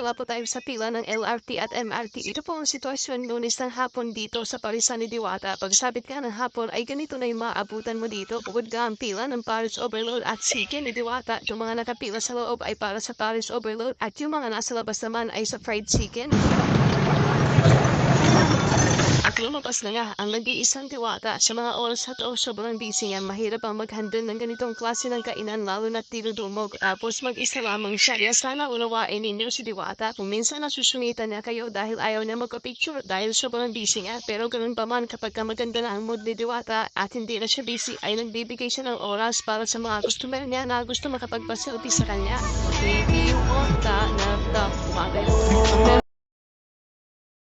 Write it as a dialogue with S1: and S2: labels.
S1: wala po tayo sa pila ng LRT at MRT. Ito po ang sitwasyon Lunes ng hapon dito sa Parisan ni Diwata. Pagsabit ka ng hapon ay ganito na yung maabutan mo dito. Bukod ka ang pila ng Paris Overload at Chicken ni Diwata. Yung mga nakapila sa loob ay para sa Paris Overload at yung mga nasa labas naman ay sa fried chicken. At lumabas na nga ang nag-iisang Diwata. Sa mga oras na to, sobrang busy yan. Mahirap ang mag-handle ng ganitong klase ng kainan, lalo na tinudumog. Tapos mag-isa lamang siya. Kaya sana unawain ninyo si Diwata. Kung minsan nasusungitan niya kayo dahil ayaw niya magpa-picture, dahil sobrang busy nga. Pero ganun pa man, kapag maganda na ang mood ni Diwata at hindi na siya busy, ay nagbibigay siya ng oras para sa mga customer niya na gusto makapagpa-selfie sa kanya. Baby, you want that, na,